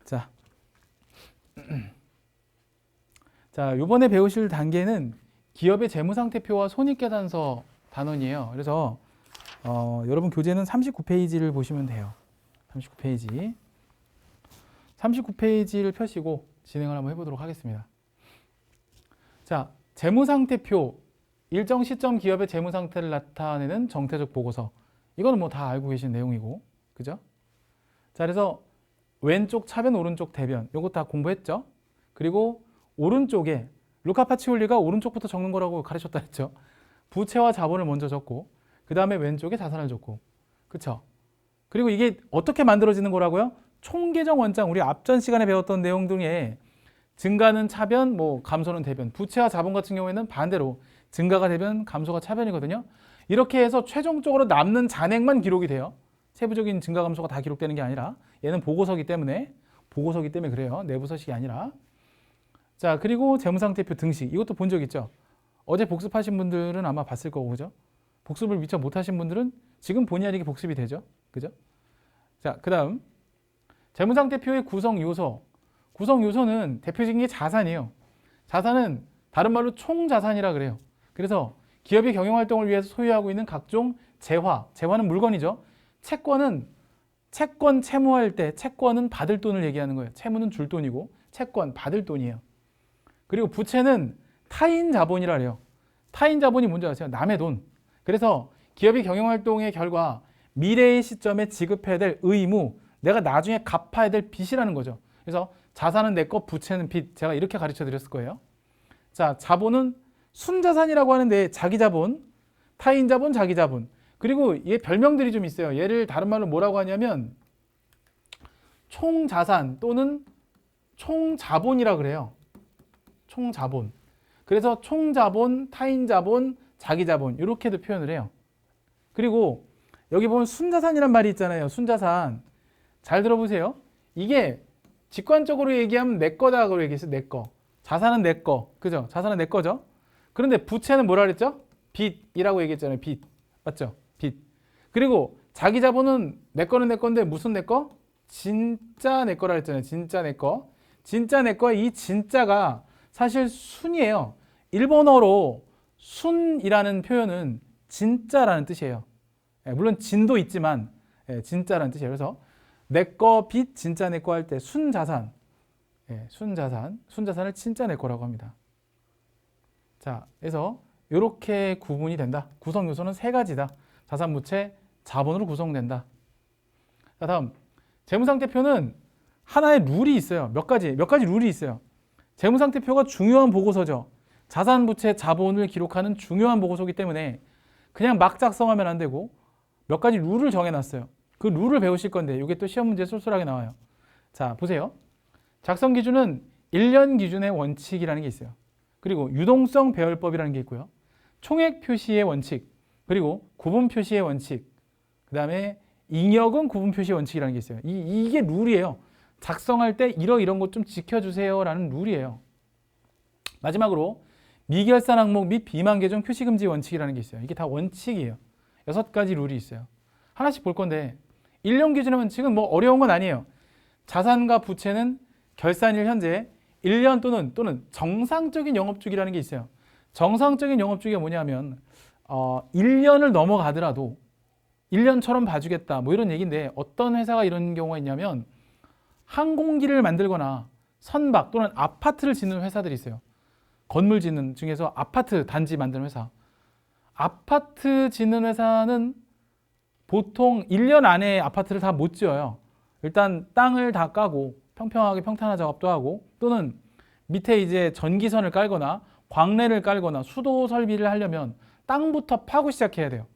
자, 자, 요번에 배우실 단계는 기업의 재무상태표와 손익계산서 단원이에요. 그래서 여러분 교재는 39페이지를 보시면 돼요. 39페이지. 39페이지를 펴시고 진행을 한번 해보도록 하겠습니다. 자, 재무상태표, 일정 시점 기업의 재무상태를 나타내는 정태적 보고서. 이거는 뭐 다 알고 계신 내용이고, 그죠? 자, 그래서 왼쪽 차변, 오른쪽 대변, 요거 다 공부했죠? 그리고 오른쪽에 루카 파치올리가 오른쪽부터 적는 거라고 가르쳤다 했죠? 부채와 자본을 먼저 적고, 그 다음에 왼쪽에 자산을 적고, 그쵸? 그리고 이게 어떻게 만들어지는 거라고요? 총계정 원장, 우리 앞전 시간에 배웠던 내용 중에 증가는 차변, 뭐 감소는 대변. 부채와 자본 같은 경우에는 반대로 증가가 대변, 감소가 차변이거든요. 이렇게 해서 최종적으로 남는 잔액만 기록이 돼요. 세부적인 증가 감소가 다 기록되는 게 아니라 얘는 보고서기 때문에 그래요. 내부 서식이 아니라. 자, 그리고 재무상태표 등식. 이것도 본 적 있죠? 어제 복습하신 분들은 아마 봤을 거고, 그죠? 복습을 미처 못하신 분들은 지금 본의 아니게 복습이 되죠. 그죠? 자, 그 다음 재무상태표의 구성 요소. 구성 요소는 대표적인 게 자산이에요. 자산은 다른 말로 총자산이라 그래요. 그래서 기업이 경영활동을 위해서 소유하고 있는 각종 재화. 재화는 물건이죠. 채권은 채권 채무할 때 채권은 받을 돈을 얘기하는 거예요. 채무는 줄 돈이고 채권 받을 돈이에요. 그리고 부채는 타인 자본이라 그래요. 타인 자본이 뭔지 아세요? 남의 돈. 그래서 기업이 경영활동의 결과 미래의 시점에 지급해야 될 의무, 내가 나중에 갚아야 될 빚이라는 거죠. 그래서 자산은 내 거, 부채는 빚. 제가 이렇게 가르쳐 드렸을 거예요. 자, 자본은 순자산이라고 하는데 자기 자본, 타인 자본, 자기 자본. 그리고 얘 별명들이 좀 있어요. 얘를 다른 말로 뭐라고 하냐면 총자산 또는 총자본이라 그래요. 총자본. 그래서 총자본, 타인 자본, 자기 자본 이렇게도 표현을 해요. 그리고 여기 보면 순자산이란 말이 있잖아요. 순자산. 잘 들어보세요. 이게 직관적으로 얘기하면 내 거다라고 얘기했어요. 내 거. 자산은 내 거. 그죠? 자산은 내 거죠. 그런데 부채는 뭐라 그랬죠? 빚이라고 얘기했잖아요. 빚. 맞죠? 빚. 그리고 자기 자본은 내 거는 내 건데 무슨 내 거? 진짜 내 거라 했잖아요. 진짜 내 거. 진짜 내 거. 이 진짜가 사실 순이에요. 일본어로 순이라는 표현은 진짜라는 뜻이에요. 물론 진도 있지만 진짜라는 뜻이에요. 그래서 내 거 빚 진짜 내 거 할 때 순자산. 순자산을 진짜 내 거라고 합니다. 자, 그래서 이렇게 구분이 된다. 구성 요소는 세 가지다. 자산, 부채, 자본으로 구성된다. 자, 다음 재무상태표는 하나의 룰이 있어요. 몇 가지 룰이 있어요. 재무상태표가 중요한 보고서죠. 자산, 부채, 자본을 기록하는 중요한 보고서이기 때문에 그냥 막 작성하면 안 되고 몇 가지 룰을 정해놨어요. 그 룰을 배우실 건데 이게 또 시험 문제에 쏠쏠하게 나와요. 자, 보세요. 작성 기준은 1년 기준의 원칙이라는 게 있어요. 그리고 유동성 배열법이라는 게 있고요. 총액 표시의 원칙, 그리고 구분 표시의 원칙, 그 다음에 잉여금 구분 표시의 원칙이라는 게 있어요. 이게 룰이에요. 작성할 때 이런 것 좀 지켜주세요라는 룰이에요. 마지막으로 미결산 항목 및 비만 계정 표시 금지 원칙이라는 게 있어요. 이게 다 원칙이에요. 6가지 룰이 있어요. 하나씩 볼 건데 1년 기준의 원칙은 뭐 어려운 건 아니에요. 자산과 부채는 결산일 현재 1년 또는 정상적인 영업주기라는 게 있어요. 정상적인 영업주기가 뭐냐면 1년을 넘어가더라도 1년처럼 봐주겠다 뭐 이런 얘기인데 어떤 회사가 이런 경우가 있냐면 항공기를 만들거나 선박 또는 아파트를 짓는 회사들이 있어요. 건물 짓는 중에서 아파트 단지 만드는 회사. 아파트 짓는 회사는 보통 1년 안에 아파트를 다 못 지어요. 일단 땅을 다 까고 평평하게 평탄화 작업도 하고 또는 밑에 이제 전기선을 깔거나 광래를 깔거나 수도 설비를 하려면 땅부터 파고 시작해야 돼요.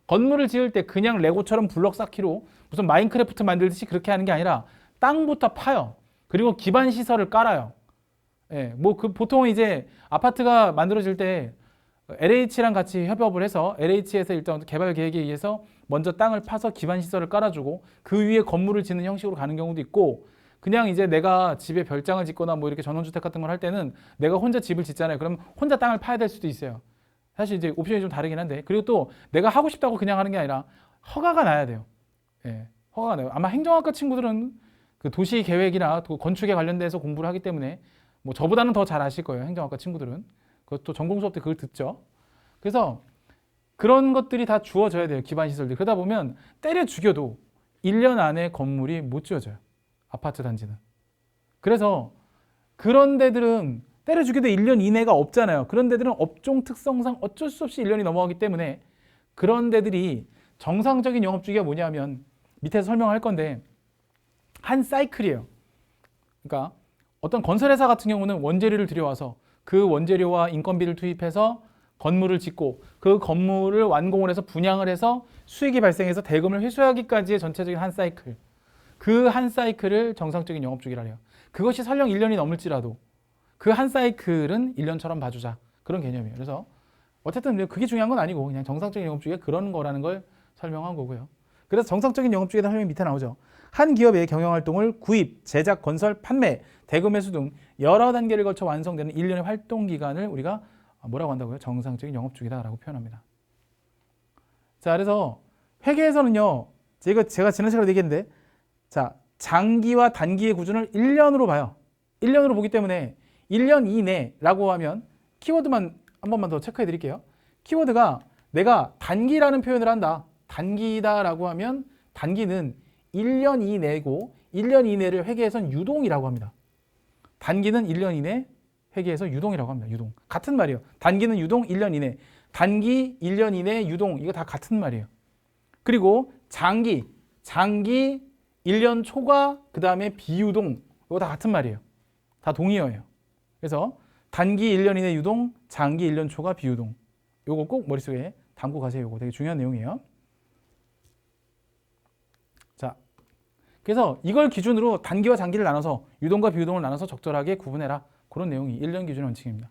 건물을 지을 때 그냥 레고처럼 블럭 쌓기로 무슨 마인크래프트 만들듯이 그렇게 하는 게 아니라 땅부터 파요. 그리고 기반 시설을 깔아요. 보통 이제 아파트가 만들어질 때 LH랑 같이 협업을 해서 LH에서 일단 개발 계획에 의해서 먼저 땅을 파서 기반 시설을 깔아주고 그 위에 건물을 짓는 형식으로 가는 경우도 있고 그냥 이제 내가 집에 별장을 짓거나 뭐 이렇게 전원주택 같은 걸 할 때는 내가 혼자 집을 짓잖아요. 그럼 혼자 땅을 파야 될 수도 있어요. 사실 이제 옵션이 좀 다르긴 한데 그리고 또 내가 하고 싶다고 그냥 하는 게 아니라 허가가 나야 돼요. 허가가 나요. 아마 행정학과 친구들은 그 도시 계획이나 건축에 관련돼서 공부를 하기 때문에 뭐 저보다는 더 잘 아실 거예요. 행정학과 친구들은. 그것도 전공 수업 때 그걸 듣죠. 그래서 그런 것들이 다 주어져야 돼요. 기반 시설들. 그러다 보면 때려 죽여도 1년 안에 건물이 못 지어져요. 아파트 단지는. 그래서 그런 데들은 때려 죽여도 1년 이내가 없잖아요. 그런 데들은 업종 특성상 어쩔 수 없이 1년이 넘어가기 때문에 그런 데들이 정상적인 영업 주기가 뭐냐면 밑에서 설명할 건데 한 사이클이에요. 그러니까 어떤 건설회사 같은 경우는 원재료를 들여와서 그 원재료와 인건비를 투입해서 건물을 짓고 그 건물을 완공을 해서 분양을 해서 수익이 발생해서 대금을 회수하기까지의 전체적인 한 사이클. 그 한 사이클을 정상적인 영업 주기라 해요. 그것이 설령 1년이 넘을지라도 그 한 사이클은 1년처럼 봐주자. 그런 개념이에요. 그래서 어쨌든 그게 중요한 건 아니고 그냥 정상적인 영업 주기가 그런 거라는 걸 설명한 거고요. 그래서 정상적인 영업 주기에 대한 설명이 밑에 나오죠. 한 기업의 경영활동을 구입, 제작, 건설, 판매, 대금 회수 등 여러 단계를 거쳐 완성되는 1년의 활동 기간을 우리가 뭐라고 한다고요? 정상적인 영업 주기다라고 표현합니다. 자, 그래서 회계에서는요. 제가 지난 시간에 얘기했는데 자, 장기와 단기의 구준을 1년으로 봐요. 1년으로 보기 때문에 1년 이내라고 하면 키워드만 한 번만 더 체크해 드릴게요. 키워드가 내가 단기라는 표현을 한다. 단기다라고 하면 단기는 1년 이내고 1년 이내를 회계에서는 유동이라고 합니다. 단기는 1년 이내, 회계에서 유동이라고 합니다. 유동. 같은 말이에요. 단기는 유동, 1년 이내. 단기, 1년 이내, 유동. 이거 다 같은 말이에요. 그리고 장기, 1년 초과, 그 다음에 비유동. 이거 다 같은 말이에요. 다 동의어예요. 그래서 단기 1년 이내 유동, 장기 1년 초과, 비유동. 요거 꼭 머릿속에 담고 가세요. 요거 되게 중요한 내용이에요. 자, 그래서 이걸 기준으로 단기와 장기를 나눠서 유동과 비유동을 나눠서 적절하게 구분해라. 그런 내용이 1년 기준 원칙입니다.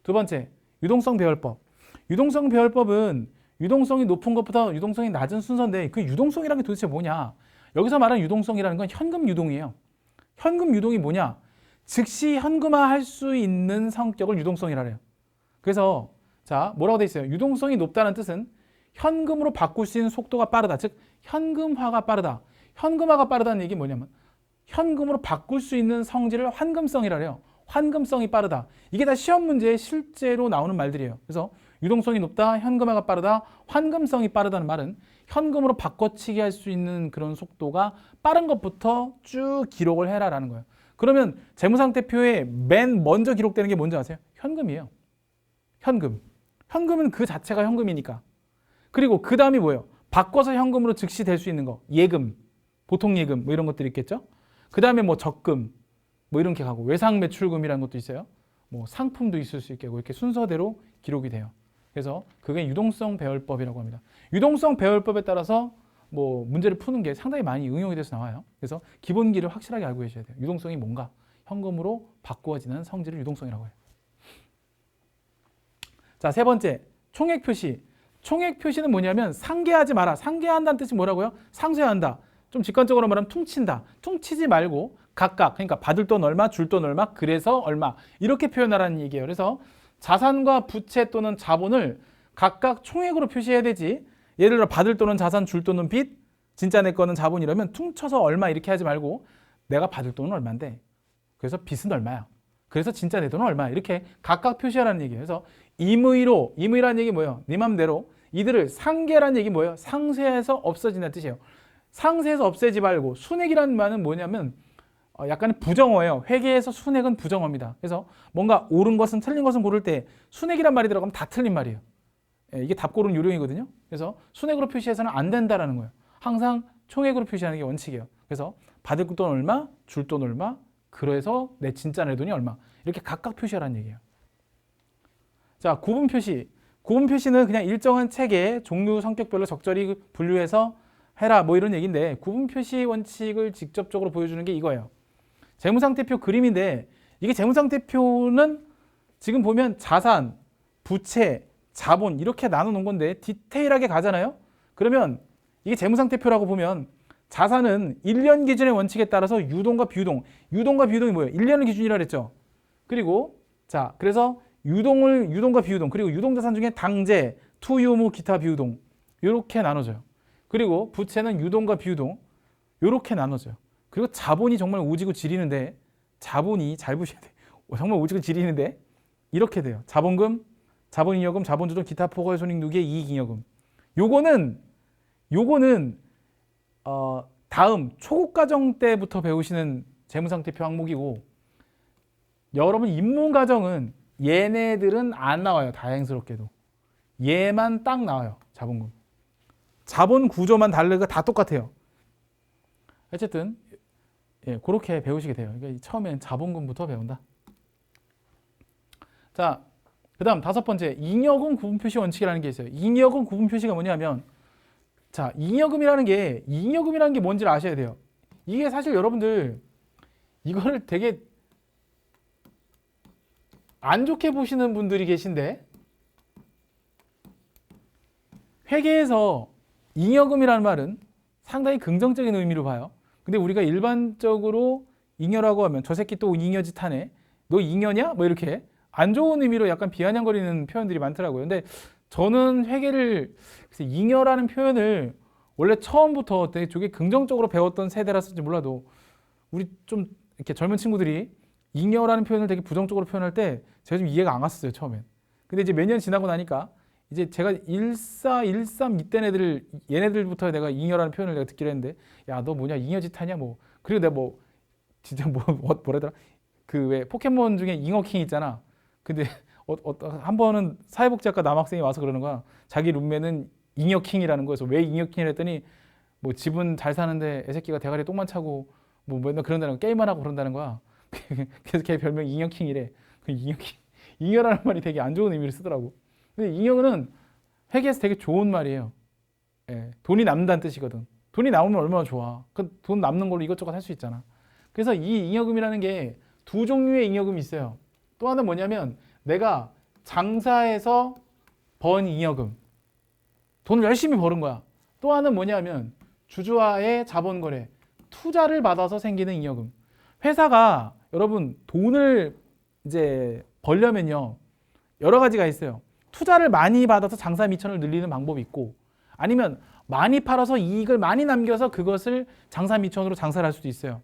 두 번째, 유동성 배열법. 유동성 배열법은 유동성이 높은 것보다 유동성이 낮은 순서인데 그 유동성이라는 게 도대체 뭐냐? 여기서 말하는 유동성이라는 건 현금 유동이에요. 현금 유동이 뭐냐? 즉시 현금화할 수 있는 성격을 유동성이라 해요. 그래서 자, 뭐라고 돼 있어요? 유동성이 높다는 뜻은 현금으로 바꿀 수 있는 속도가 빠르다. 즉 현금화가 빠르다. 현금화가 빠르다는 얘기 뭐냐면 현금으로 바꿀 수 있는 성질을 환금성이라 해요. 환금성이 빠르다. 이게 다 시험 문제에 실제로 나오는 말들이에요. 그래서 유동성이 높다, 현금화가 빠르다, 환금성이 빠르다는 말은 현금으로 바꿔치기 할 수 있는 그런 속도가 빠른 것부터 쭉 기록을 해라라는 거예요. 그러면 재무상태표에 맨 먼저 기록되는 게 뭔지 아세요? 현금이에요. 현금. 현금은 그 자체가 현금이니까. 그리고 그 다음이 뭐예요? 바꿔서 현금으로 즉시 될 수 있는 거. 예금, 보통 예금 뭐 이런 것들이 있겠죠. 그 다음에 뭐 적금 뭐 이렇게 가고 외상 매출금이라는 것도 있어요. 뭐 상품도 있을 수 있겠고 이렇게 순서대로 기록이 돼요. 그래서 그게 유동성 배열법이라고 합니다. 유동성 배열법에 따라서 뭐 문제를 푸는 게 상당히 많이 응용이 돼서 나와요. 그래서 기본기를 확실하게 알고 계셔야 돼요. 유동성이 뭔가? 현금으로 바꾸어지는 성질을 유동성이라고 해요. 자, 세 번째, 총액 표시. 총액 표시는 뭐냐면 상계하지 마라. 상계한다는 뜻이 뭐라고요? 상쇄한다. 좀 직관적으로 말하면 퉁친다. 퉁치지 말고 각각, 그러니까 받을 돈 얼마, 줄 돈 얼마, 그래서 얼마 이렇게 표현하라는 얘기예요. 그래서 자산과 부채 또는 자본을 각각 총액으로 표시해야 되지. 예를 들어 받을 돈은 자산, 줄 돈은 빚, 진짜 내 거는 자본 이러면 퉁쳐서 얼마 이렇게 하지 말고 내가 받을 돈은 얼마인데 그래서 빚은 얼마야. 그래서 진짜 내 돈은 얼마야. 이렇게 각각 표시하라는 얘기예요. 그래서 임의라는 얘기 뭐예요? 네 맘대로 이들을 상계라는 얘기 뭐예요? 상쇄해서 없어진다는 뜻이에요. 상쇄해서 없애지 말고 순액이라는 말은 뭐냐면 약간 부정어예요. 회계에서 순액은 부정어입니다. 그래서 뭔가 옳은 것은 틀린 것은 고를 때 순액이란 말이 들어가면 다 틀린 말이에요. 이게 답고르는 요령이거든요. 그래서 순액으로 표시해서는 안 된다라는 거예요. 항상 총액으로 표시하는 게 원칙이에요. 그래서 받을 돈 얼마, 줄 돈 얼마, 그래서 내 진짜 내 돈이 얼마 이렇게 각각 표시하라는 얘기예요. 자, 구분 표시. 구분 표시는 그냥 일정한 책의 종류 성격별로 적절히 분류해서 해라 뭐 이런 얘기인데 구분 표시 원칙을 직접적으로 보여주는 게 이거예요. 재무상태표 그림인데 이게 재무상태표는 지금 보면 자산, 부채, 자본 이렇게 나눠 놓은 건데 디테일하게 가잖아요. 그러면 이게 재무상태표라고 보면 자산은 1년 기준의 원칙에 따라서 유동과 비유동. 유동과 비유동이 뭐예요? 1년을 기준이라 그랬죠. 그리고 자, 그래서 유동과 비유동 그리고 유동자산 중에 당재, 투유무, 기타 비유동 이렇게 나눠져요. 그리고 부채는 유동과 비유동 이렇게 나눠져요. 그리고 자본이 정말 오지고 지리는데, 자본이 잘 보셔야 돼. 정말 오지고 지리는데 이렇게 돼요. 자본금, 자본잉여금, 자본조정, 기타 포괄 손익 누계, 이익잉여금. 요거는 다음 초급과정 때부터 배우시는 재무상태표 항목이고, 여러분 입문과정은 얘네들은 안 나와요. 다행스럽게도 얘만 딱 나와요. 자본금, 자본 구조만 다르가 다 똑같아요. 어쨌든 그렇게 배우시게 돼요. 그러니까 처음엔 자본금부터 배운다. 자, 그 다음 5번째, 잉여금 구분표시 원칙이라는 게 있어요. 잉여금 구분표시가 뭐냐면, 자, 잉여금이라는 게 뭔지를 아셔야 돼요. 이게 사실 여러분들 이거를 되게 안 좋게 보시는 분들이 계신데, 회계에서 잉여금이라는 말은 상당히 긍정적인 의미로 봐요. 근데 우리가 일반적으로 잉여라고 하면 저 새끼 또 잉여짓 하네, 너 잉여냐? 뭐 이렇게 안 좋은 의미로 약간 비아냥거리는 표현들이 많더라고요. 근데 저는 회계를, 잉여라는 표현을 원래 처음부터 되게 긍정적으로 배웠던 세대라서인지 몰라도, 우리 좀 이렇게 젊은 친구들이 잉여라는 표현을 되게 부정적으로 표현할 때 제가 좀 이해가 안 갔었어요, 처음엔. 근데 이제 몇 년 지나고 나니까 이제 제가 14, 13 이때 얘네들부터 내가 잉여라는 표현을 내가 듣기로 했는데, 야, 너 뭐냐, 잉여짓 하냐, 뭐. 그리고 내가 뭐 진짜 뭐라더라, 그 왜 포켓몬 중에 잉어킹 있잖아. 근데 한 번은 사회복지학과 남학생이 와서 그러는 거야. 자기 룸메는 잉여킹이라는 거여서, 왜 잉여킹을 했더니 뭐 집은 잘 사는데 애새끼가 대가리에 똥만 차고 뭐 맨날 그런다는 거, 게임만 하고 그런다는 거야. 그래서 걔 별명 잉여킹이래. 잉여라는 말이 되게 안 좋은 의미를 쓰더라고. 근데 잉여는 회계에서 되게 좋은 말이에요. 돈이 남는다는 뜻이거든. 돈이 남으면 얼마나 좋아. 그 돈 남는 걸로 이것저것 할 수 있잖아. 그래서 이 잉여금이라는 게 두 종류의 잉여금이 있어요. 또 하나는 뭐냐면, 내가 장사해서 번 잉여금, 돈을 열심히 버는 거야. 또 하나는 뭐냐면 주주와의 자본거래, 투자를 받아서 생기는 잉여금. 회사가 여러분 돈을 이제 벌려면요, 여러 가지가 있어요. 투자를 많이 받아서 장사 미천을 늘리는 방법이 있고, 아니면 많이 팔아서 이익을 많이 남겨서 그것을 장사 미천으로 장사를 할 수도 있어요.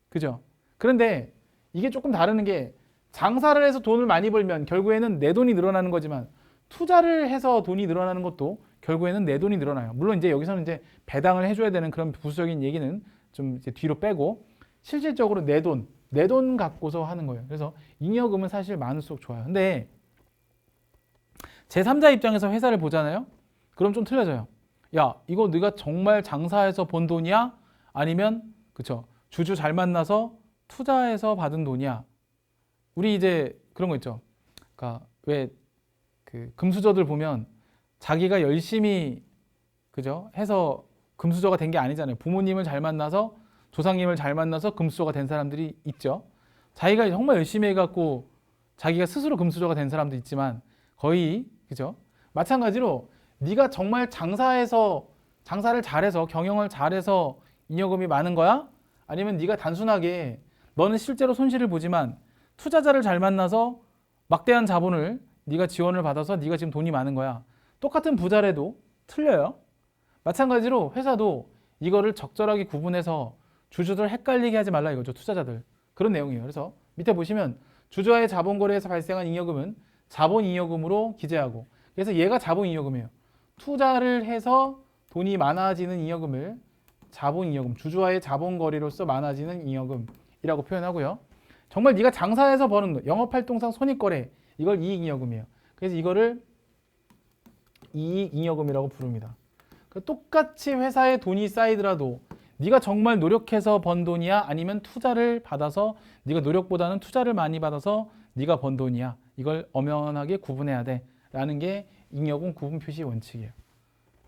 그죠? 그런데 이게 조금 다르는 게, 장사를 해서 돈을 많이 벌면 결국에는 내 돈이 늘어나는 거지만, 투자를 해서 돈이 늘어나는 것도 결국에는 내 돈이 늘어나요. 물론 이제 여기서는 이제 배당을 해줘야 되는 그런 부수적인 얘기는 좀 이제 뒤로 빼고, 실질적으로 내 돈 갖고서 하는 거예요. 그래서 잉여금은 사실 많을수록 좋아요. 근데 제3자 입장에서 회사를 보잖아요. 그럼 좀 틀려져요. 야, 이거 네가 정말 장사해서 번 돈이야? 아니면 그쵸, 주주 잘 만나서 투자해서 받은 돈이야? 우리 이제 그런 거 있죠. 그러니까 왜 그 금수저들 보면 자기가 열심히 그죠 해서 금수저가 된 게 아니잖아요. 부모님을 잘 만나서, 조상님을 잘 만나서 금수저가 된 사람들이 있죠. 자기가 정말 열심히 해갖고 자기가 스스로 금수저가 된 사람도 있지만, 거의 그죠. 마찬가지로 네가 정말 장사를 잘해서, 경영을 잘해서 잉여금이 많은 거야? 아니면 네가 단순하게 너는 실제로 손실을 보지만 투자자를 잘 만나서 막대한 자본을 네가 지원을 받아서 네가 지금 돈이 많은 거야? 똑같은 부자래도 틀려요. 마찬가지로 회사도 이거를 적절하게 구분해서 주주들 헷갈리게 하지 말라 이거죠. 투자자들. 그런 내용이에요. 그래서 밑에 보시면 주주와의 자본거래에서 발생한 잉여금은 자본잉여금으로 기재하고, 그래서 얘가 자본잉여금이에요. 투자를 해서 돈이 많아지는 잉여금을 자본잉여금, 주주와의 자본거래로서 많아지는 잉여금이라고 표현하고요. 정말 네가 장사해서 버는 거, 영업활동상 손익거래, 이걸 이익잉여금이에요. 그래서 이거를 이익잉여금이라고 부릅니다. 똑같이 회사에 돈이 쌓이더라도 네가 정말 노력해서 번 돈이야? 아니면 투자를 받아서, 네가 노력보다는 투자를 많이 받아서 네가 번 돈이야? 이걸 엄연하게 구분해야 돼 라는 게 잉여금 구분 표시 원칙이에요.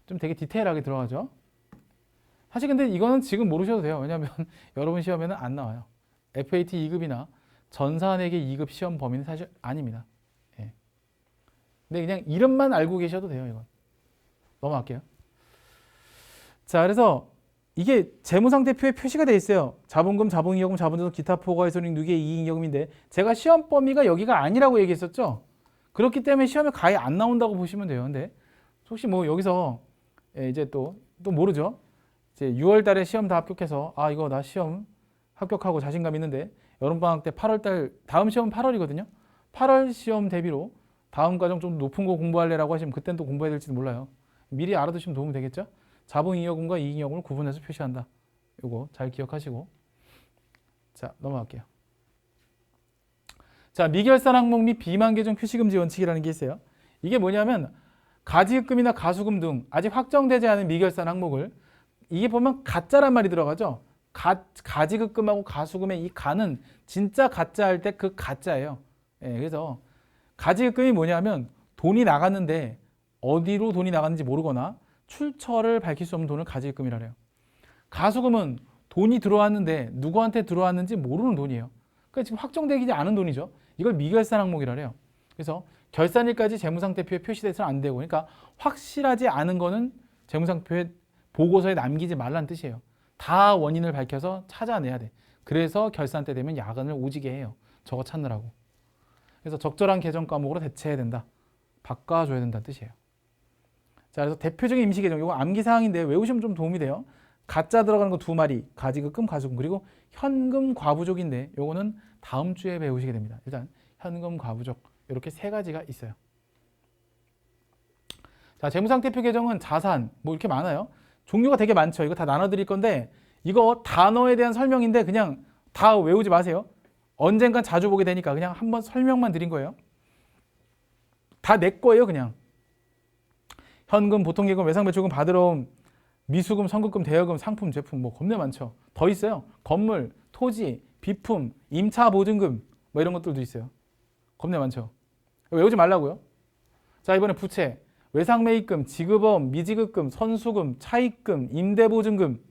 좀 되게 디테일하게 들어가죠. 사실 근데 이거는 지금 모르셔도 돼요. 왜냐하면 여러분 시험에는 안 나와요. FAT 2급이나 전산회계 2급 시험 범위는 사실 아닙니다. 예. 근데 그냥 이름만 알고 계셔도 돼요. 이건 넘어갈게요. 자, 그래서 이게 재무상태표에 표시가 돼 있어요. 자본금, 자본잉여금, 자본조정, 기타 포괄손익 누계, 이익잉여금인데, 제가 시험 범위가 여기가 아니라고 얘기했었죠. 그렇기 때문에 시험에 가히 안 나온다고 보시면 돼요. 근데 혹시 뭐 여기서 이제 또 모르죠. 이제 6월 달에 시험 다 합격해서 아 이거 나 시험 합격하고 자신감 있는데 여름방학 때 8월 달 다음 시험 8월이거든요. 8월 시험 대비로 다음 과정 좀 높은 거 공부할래라고 하시면 그땐 또 공부해야 될지도 몰라요. 미리 알아두시면 도움이 되겠죠. 자본잉여금과 이익잉여금을 구분해서 표시한다. 요거 잘 기억하시고 자 넘어갈게요. 자 미결산 항목 및 비만 계정 표시금지 원칙이라는 게 있어요. 이게 뭐냐면 가지급금이나 가수금 등 아직 확정되지 않은 미결산 항목을 이게 보면 가짜란 말이 들어가죠. 가지급금하고 가수금의 이 가는 진짜 가짜 할 때 그 가짜예요. 예, 그래서 가지급금이 뭐냐면 돈이 나갔는데 어디로 돈이 나갔는지 모르거나 출처를 밝힐 수 없는 돈을 가지급금이라 해요. 가수금은 돈이 들어왔는데 누구한테 들어왔는지 모르는 돈이에요. 그러니까 지금 확정되지 않은 돈이죠. 이걸 미결산 항목이라 해요. 그래서 결산일까지 재무상태표에 표시돼서는 안 되고 그러니까 확실하지 않은 거는 재무상태표에 보고서에 남기지 말라는 뜻이에요. 다 원인을 밝혀서 찾아내야 돼. 그래서 결산 때 되면 야근을 오지게 해요. 저거 찾느라고. 그래서 적절한 계정 과목으로 대체해야 된다. 바꿔줘야 된다는 뜻이에요. 자, 그래서 대표적인 임시 계정, 이거 암기 사항인데 외우시면 좀 도움이 돼요. 가짜 들어가는 거 두 마리, 가지급금, 가수금, 그리고 현금 과부족인데 요거는 다음 주에 배우시게 됩니다. 일단 현금 과부족 이렇게 세 가지가 있어요. 자, 재무상태표 계정은 자산 뭐 이렇게 많아요. 종류가 되게 많죠. 이거 다 나눠드릴 건데 이거 단어에 대한 설명인데 그냥 다 외우지 마세요. 언젠간 자주 보게 되니까 그냥 한번 설명만 드린 거예요. 다 내 거예요, 그냥. 현금, 보통예금, 외상배출금, 받으러 옴, 미수금, 선급금, 대여금, 상품, 제품 뭐 겁나 많죠. 더 있어요. 건물, 토지, 비품, 임차보증금 뭐 이런 것들도 있어요. 겁나 많죠. 외우지 말라고요. 자, 이번에 부채, 외상매입금, 지급어음, 미지급금, 선수금, 차입금, 임대보증금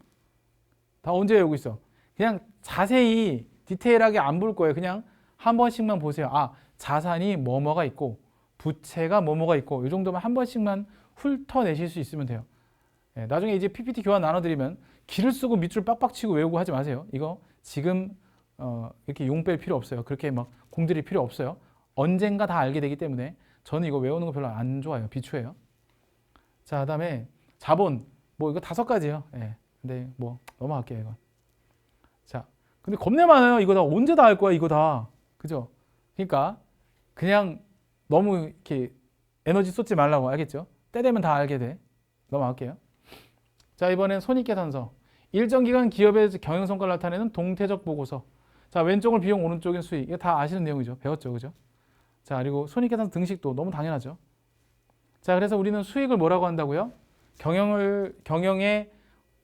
다 언제 외우고 있어. 그냥 자세히 디테일하게 안 볼 거예요. 그냥 한 번씩만 보세요. 아, 자산이 뭐뭐가 있고 부채가 뭐뭐가 있고 이 정도만 한 번씩만 훑어내실 수 있으면 돼요. 예, 나중에 이제 PPT 교환 나눠드리면 기를 쓰고 밑줄 빡빡 치고 외우고 하지 마세요. 이거 지금 이렇게 용 뺄 필요 없어요. 그렇게 막 공들일 필요 없어요. 언젠가 다 알게 되기 때문에 저는 이거 외우는 거 별로 안 좋아해요. 비추해요. 자, 그다음에 자본 뭐 이거 5가지예요. 예, 근데 뭐 넘어갈게요 이거. 자, 근데 겁내 많아요. 이거 다 언제 다 할 거야 이거 다. 그죠? 그러니까 그냥 너무 이렇게 에너지 쏟지 말라고. 알겠죠? 때 되면 다 알게 돼. 넘어갈게요. 자, 이번엔 손익계산서. 일정 기간 기업의 경영성과를 나타내는 동태적 보고서. 자, 왼쪽은 비용, 오른쪽은 수익. 이거 다 아시는 내용이죠. 배웠죠, 그죠? 자, 그리고 손익계산서 등식도 너무 당연하죠. 자, 그래서 우리는 수익을 뭐라고 한다고요? 경영의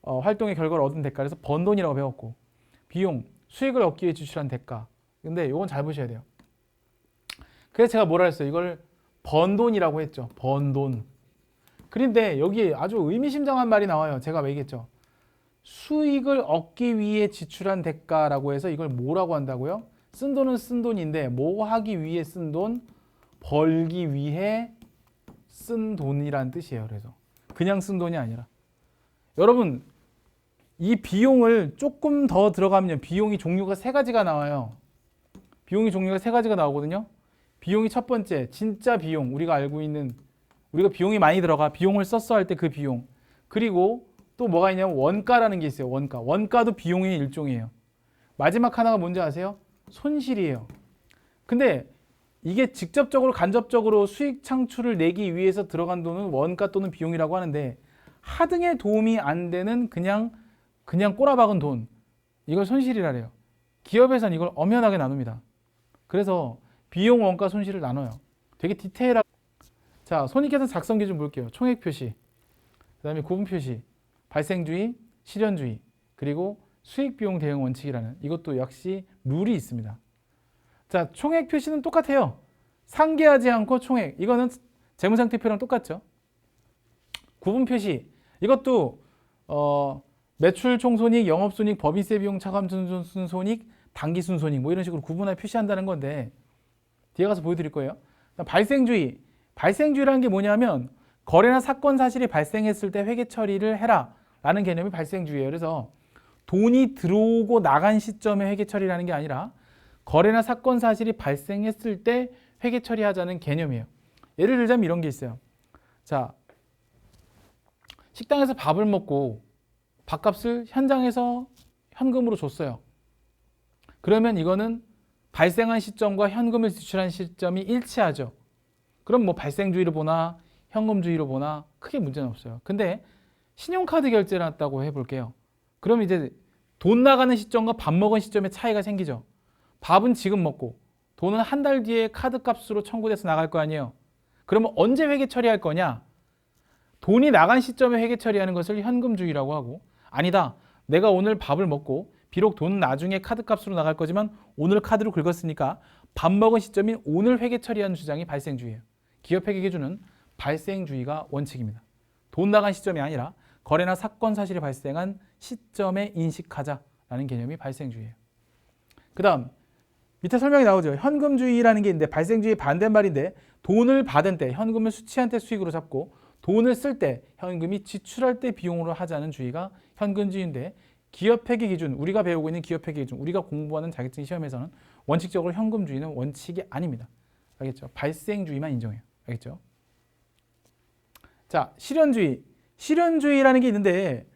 활동의 결과를 얻은 대가. 그래서 번 돈이라고 배웠고, 비용, 수익을 얻기 위해 지출한 대가. 근데 이건 잘 보셔야 돼요. 그래서 제가 뭐라 했어요? 이걸 번 돈이라고 했죠. 번 돈. 그런데 여기 아주 의미심장한 말이 나와요. 제가 얘기했죠. 수익을 얻기 위해 지출한 대가라고 해서 이걸 뭐라고 한다고요? 쓴 돈은 쓴 돈인데 뭐 하기 위해 쓴 돈? 벌기 위해 쓴 돈이란 뜻이에요. 그래서 그냥 쓴 돈이 아니라 여러분 이 비용을 조금 더 들어가면 비용이 종류가 3가지가 나와요. 비용이 종류가 3가지가 나오거든요. 비용이 첫 번째 진짜 비용 우리가 알고 있는 우리가 비용이 많이 들어가 비용을 썼어 할 때 그 비용 그리고 또 뭐가 있냐면 원가라는 게 있어요. 원가. 원가도 비용의 일종이에요. 마지막 하나가 뭔지 아세요? 손실이에요. 근데 이게 직접적으로 간접적으로 수익 창출을 내기 위해서 들어간 돈은 원가 또는 비용이라고 하는데 하등에 도움이 안 되는 그냥 꼬라박은 돈 이걸 손실이라 해요. 기업에서는 이걸 엄연하게 나눕니다. 그래서 비용, 원가, 손실을 나눠요. 되게 디테일하게. 자, 손익계산 작성 기준 볼게요. 총액 표시, 그 다음에 구분 표시, 발생주의, 실현주의, 그리고 수익 비용 대응 원칙이라는 이것도 역시 룰이 있습니다. 자, 총액 표시는 똑같아요. 상계하지 않고 총액. 이거는 재무상태표랑 똑같죠. 구분 표시. 이것도 매출 총손익, 영업손익, 법인세 비용, 차감 순손익, 당기 순손익 뭐 이런 식으로 구분해 표시한다는 건데 뒤에 가서 보여드릴 거예요. 발생주의. 발생주의라는 게 뭐냐면 거래나 사건 사실이 발생했을 때 회계 처리를 해라 라는 개념이 발생주의예요. 그래서 돈이 들어오고 나간 시점에 회계 처리라는 게 아니라 거래나 사건 사실이 발생했을 때 회계 처리하자는 개념이에요. 예를 들자면 이런 게 있어요. 자, 식당에서 밥을 먹고 밥값을 현장에서 현금으로 줬어요. 그러면 이거는 발생한 시점과 현금을 지출한 시점이 일치하죠. 그럼 뭐 발생주의로 보나 현금주의로 보나 크게 문제는 없어요. 근데 신용카드 결제를 했다고 해볼게요. 그럼 이제 돈 나가는 시점과 밥 먹은 시점에 차이가 생기죠. 밥은 지금 먹고 돈은 한 달 뒤에 카드 값으로 청구돼서 나갈 거 아니에요. 그러면 언제 회계 처리할 거냐? 돈이 나간 시점에 회계 처리하는 것을 현금주의라고 하고, 아니다, 내가 오늘 밥을 먹고 비록 돈은 나중에 카드 값으로 나갈 거지만 오늘 카드로 긁었으니까 밥 먹은 시점인 오늘 회계 처리하는 주장이 발생주의예요. 기업회계 기준은 발생주의가 원칙입니다. 돈 나간 시점이 아니라 거래나 사건 사실이 발생한 시점에 인식하자라는 개념이 발생주의예요. 그 다음 밑에 설명이 나오죠. 현금주의라는 게 있는데 발생주의 반대말인데, 돈을 받은 때 현금을 수취한 때 수익으로 잡고 돈을 쓸 때 현금이 지출할 때 비용으로 하자는 주의가 현금주의인데, 기업회계 기준, 우리가 배우고 있는 기업회계 기준, 우리가 공부하는 자격증 시험에서는 원칙적으로 현금주의는 원칙이 아닙니다. 알겠죠? 발생주의만 인정해요. 알겠죠? 자, 실현주의. 실현주의라는 게 있는데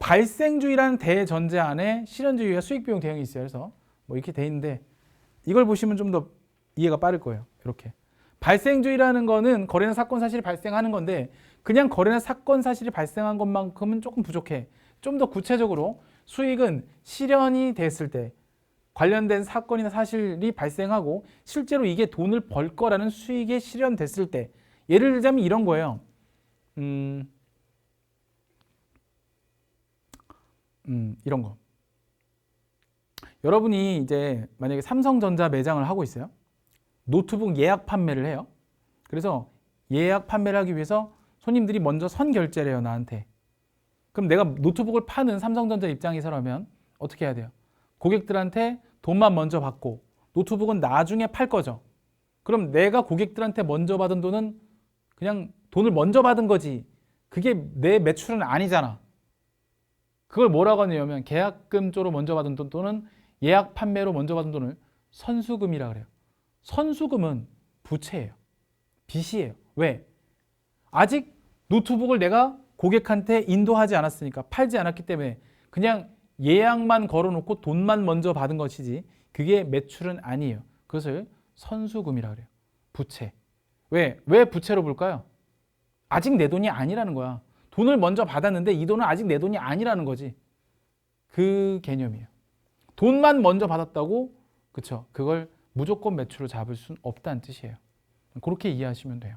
발생주의라는 대전제 안에 실현주의와 수익비용 대응이 있어요. 그래서 뭐 이렇게 돼 있는데 이걸 보시면 좀 더 이해가 빠를 거예요. 이렇게. 발생주의라는 거는 거래나 사건 사실이 발생하는 건데, 그냥 거래나 사건 사실이 발생한 것만큼은 조금 부족해. 좀 더 구체적으로 수익은 실현이 됐을 때, 관련된 사건이나 사실이 발생하고 실제로 이게 돈을 벌 거라는 수익이 실현됐을 때, 예를 들자면 이런 거예요. 이런 거. 여러분이 이제 만약에 삼성전자 매장을 하고 있어요. 노트북 예약 판매를 해요. 그래서 예약 판매를 하기 위해서 손님들이 먼저 선결제를 해요, 나한테. 그럼 내가 노트북을 파는 삼성전자 입장에서라면 어떻게 해야 돼요? 고객들한테 돈만 먼저 받고 노트북은 나중에 팔 거죠. 그럼 내가 고객들한테 먼저 받은 돈은 그냥 돈을 먼저 받은 거지, 그게 내 매출은 아니잖아. 그걸 뭐라고 하냐면 계약금 쪽으로 먼저 받은 돈 또는 예약 판매로 먼저 받은 돈을 선수금이라 그래요. 선수금은 부채예요. 빚이에요. 왜? 아직 노트북을 내가 고객한테 인도하지 않았으니까, 팔지 않았기 때문에 그냥 예약만 걸어놓고 돈만 먼저 받은 것이지 그게 매출은 아니에요. 그것을 선수금이라 그래요. 부채. 왜 부채로 볼까요? 아직 내 돈이 아니라는 거야. 돈을 먼저 받았는데 이 돈은 아직 내 돈이 아니라는 거지. 그 개념이에요. 돈만 먼저 받았다고, 그쵸? 그걸 무조건 매출로 잡을 수는 없다는 뜻이에요. 그렇게 이해하시면 돼요.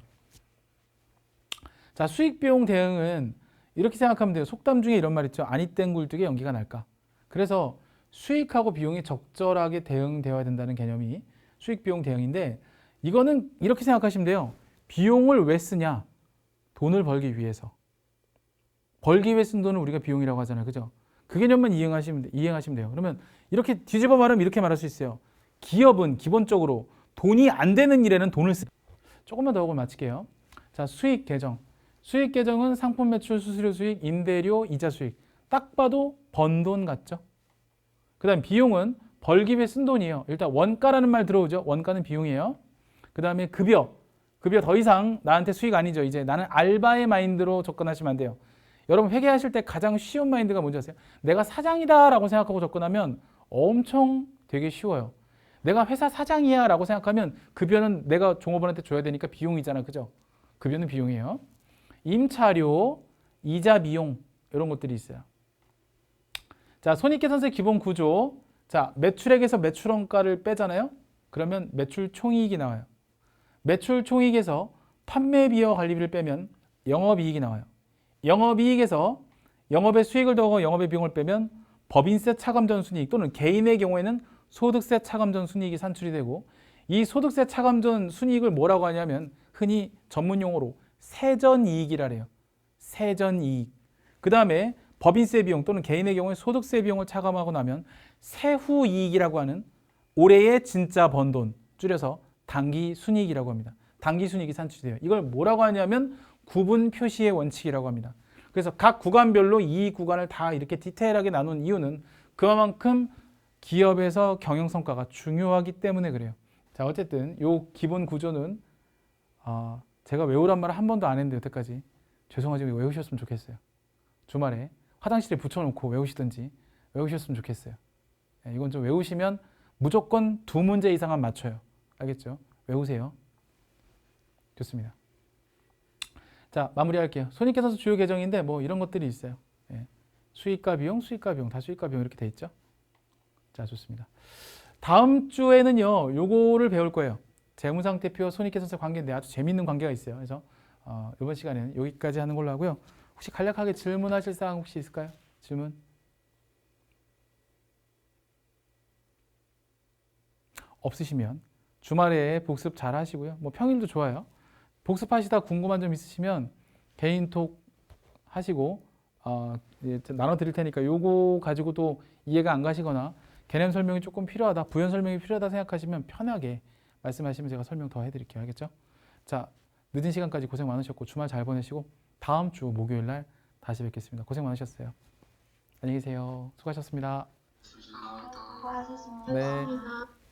자, 수익비용 대응은 이렇게 생각하면 돼요. 속담 중에 이런 말 있죠. 아니 땐 굴뚝에 연기가 날까. 그래서 수익하고 비용이 적절하게 대응되어야 된다는 개념이 수익비용 대응인데, 이거는 이렇게 생각하시면 돼요. 비용을 왜 쓰냐? 돈을 벌기 위해서. 벌기 위해 쓴 돈을 우리가 비용이라고 하잖아요. 그죠? 그 개념만 이해하시면 돼요. 그러면 이렇게 뒤집어 말하면 이렇게 말할 수 있어요. 기업은 기본적으로 돈이 안 되는 일에는 돈을 쓰. 조금만 더 하고 마칠게요. 자, 수익 계정. 수익 계정은 상품 매출, 수수료 수익, 임대료, 이자 수익. 딱 봐도 번 돈 같죠? 그 다음 비용은 벌기 위해 쓴 돈이에요. 일단 원가라는 말 들어오죠? 원가는 비용이에요. 그 다음에 급여. 급여 더 이상 나한테 수익 아니죠. 이제 나는 알바의 마인드로 접근하시면 안 돼요. 여러분 회계하실 때 가장 쉬운 마인드가 뭔지 아세요? 내가 사장이다 라고 생각하고 접근하면 엄청 되게 쉬워요. 내가 회사 사장이야 라고 생각하면 급여는 내가 종업원한테 줘야 되니까 비용이잖아. 그죠? 급여는 비용이에요. 임차료, 이자 비용 이런 것들이 있어요. 자, 손익계산서의 기본 구조. 자, 매출액에서 매출원가를 빼잖아요. 그러면 매출 총이익이 나와요. 매출 총이익에서 판매비와 관리비를 빼면 영업이익이 나와요. 영업이익에서 영업의 수익을 더하고 영업의 비용을 빼면 법인세 차감전 순이익 또는 개인의 경우에는 소득세 차감전 순이익이 산출이 되고, 이 소득세 차감전 순이익을 뭐라고 하냐면 흔히 전문용어로 세전이익이라 해요. 세전이익. 그 다음에 법인세 비용 또는 개인의 경우에 소득세 비용을 차감하고 나면 세후이익이라고 하는 올해의 진짜 번 돈, 줄여서 당기순이익이라고 합니다. 당기순이익이 산출이 돼요. 이걸 뭐라고 하냐면 구분 표시의 원칙이라고 합니다. 그래서 각 구간별로 이 구간을 다 이렇게 디테일하게 나눈 이유는 그만큼 기업에서 경영성과가 중요하기 때문에 그래요. 자, 어쨌든 요 기본 구조는 제가 외우란 말을 한 번도 안 했는데 여태까지 죄송하지만 외우셨으면 좋겠어요. 주말에 화장실에 붙여놓고 외우시든지 외우셨으면 좋겠어요. 예, 이건 좀 외우시면 무조건 2문제 이상은 맞춰요. 알겠죠? 외우세요. 좋습니다. 자, 마무리할게요. 손익계산서 주요 계정인데 뭐 이런 것들이 있어요. 예. 수익과 비용, 수익과 비용, 다 수익과 비용 이렇게 돼 있죠. 자, 좋습니다. 다음 주에는요, 요거를 배울 거예요. 재무상태표와 손익계산서 관계인데 아주 재밌는 관계가 있어요. 그래서 이번 시간에는 여기까지 하는 걸로 하고요. 혹시 간략하게 질문하실 사항 혹시 있을까요? 질문? 없으시면 주말에 복습 잘 하시고요. 뭐 평일도 좋아요. 복습하시다 궁금한 점 있으시면 개인톡 하시고 나눠 드릴 테니까 요거 가지고도 이해가 안 가시거나 개념 설명이 조금 필요하다, 부연 설명이 필요하다 생각하시면 편하게 말씀하시면 제가 설명 더 해드릴게요. 알겠죠? 자, 늦은 시간까지 고생 많으셨고 주말 잘 보내시고 다음 주 목요일 날 다시 뵙겠습니다. 고생 많으셨어요. 안녕히 계세요. 수고하셨습니다. 수고하셨습니다. 네,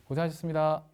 고생하셨습니다.